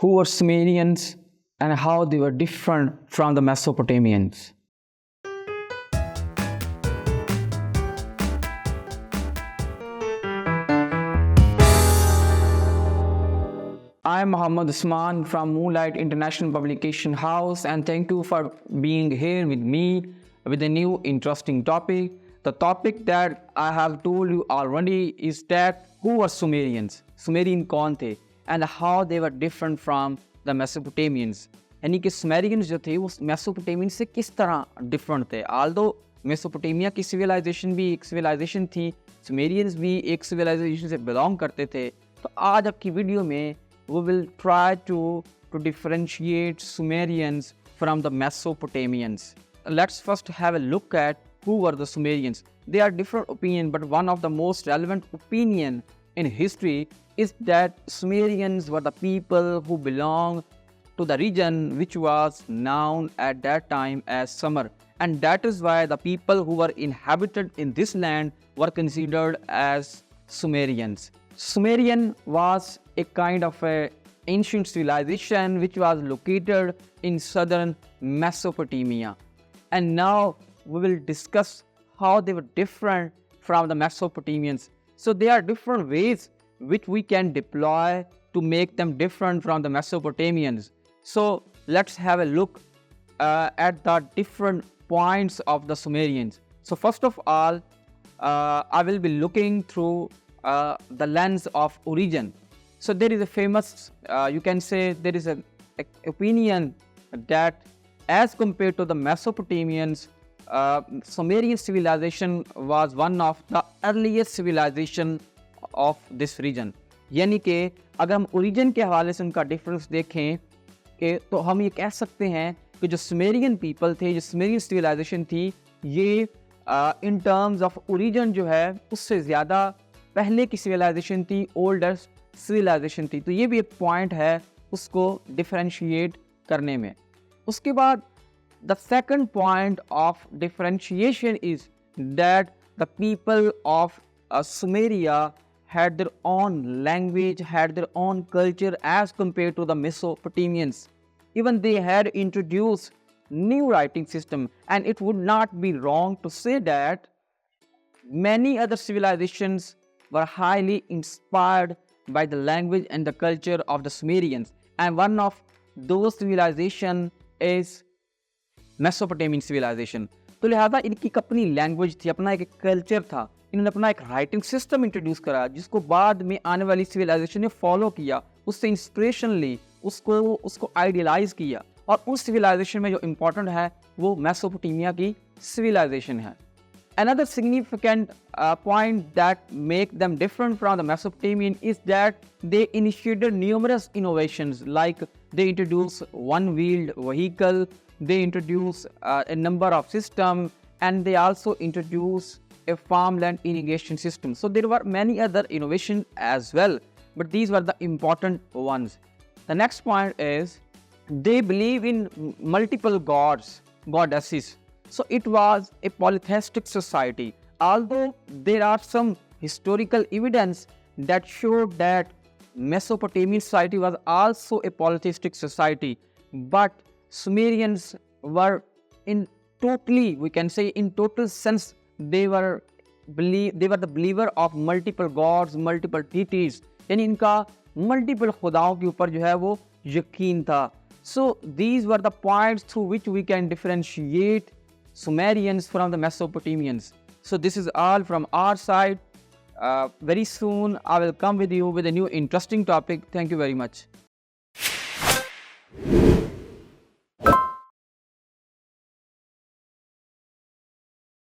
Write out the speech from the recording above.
Who were Sumerians and how they were different from the Mesopotamians. I'm Muhammad Usman from Moonlight International Publication House, and thank you for being here with me with a new interesting topic. The topic that I have told you already is that who were Sumerians? Sumerian कौन थे? And how they were different from the Mesopotamians. यानी कि Sumerians जो थे वो Mesopotamian से किस तरह डिफरेंट थे. आल्दो मेसोपोटामिया की सिविलाइजेशन भी एक सिविलाइजेशन थी, सुमेरियंस भी एक सिविलाइजेशन से बिलोंग करते थे. तो आज आपकी वीडियो में we will try to differentiate Sumerians from the Mesopotamians. Let's first have a look at who were the Sumerians. They are different opinion, but one of the most relevant opinion in history is that Sumerians were the people who belong to the region which was known at that time as Sumer, and that is why the people who were inhabited in this land were considered as Sumerians. Sumerian was a kind of a ancient civilization which was located in southern Mesopotamia. And now we will discuss how they were different from the Mesopotamians. So there are different ways which we can deploy to make them different from the Mesopotamians. So let's have a look at the different points of the Sumerians. So first of all, I will be looking through the lens of origin. So there is a famous, you can say there is an opinion that as compared to the Mesopotamians, Sumerian civilization was one of the earliest civilization of this region. यानी कि अगर हम origin के हवाले से उनका difference देखें कि तो हम ये कह सकते हैं कि जो Sumerian people थे, जो Sumerian civilization थी, ये in terms of origin जो है उससे ज़्यादा पहले की सिविलाइजेशन थी, ओल्डेस्ट सिविलाइजेशन थी. तो ये भी एक पॉइंट है उसको डिफरेंशिएट करने में. उसके बाद the second point of differentiation is that the people of Sumeria had their own language, had their own culture as compared to the Mesopotamians. Even they had introduced new writing system, and it would not be wrong to say that many other civilizations were highly inspired by the language and the culture of the Sumerians, and one of those civilization is Mesopotamian civilization. तो लिहाजा इनकी अपनी language थी, अपना एक culture था, इन्होंने अपना एक राइटिंग सिस्टम इंट्रोड्यूस करा जिसको बाद में आने वाली सिविलाइजेशन ने फॉलो किया, उससे इंस्पिरेशन ली, उसको आइडियलाइज किया, और उस सिविलाइजेशन में जो इम्पोर्टेंट है वो मेसोपोटामिया की सिविलाइजेशन है. Another significant point that make them different from the Mesopotamian is that they initiated numerous innovations, like they introduced one-wheeled vehicle, they introduced a number of systems, and they also introduced a farmland irrigation system. So there were many other innovations as well, but these were the important ones. The next point is they believe in multiple goddesses. So it was a polytheistic society. Although there are some historical evidence that showed that Mesopotamian society was also a polytheistic society, but Sumerians were in totally, we can say in total sense, they were the believer of multiple gods, multiple deities. यानी इनका multiple खुदाओं के ऊपर जो है वो यकीन था. So these were the points through which we can differentiate Sumerians from the Mesopotamians. So this is all from our side. Very soon I will come with you with a new interesting topic. Thank you very much.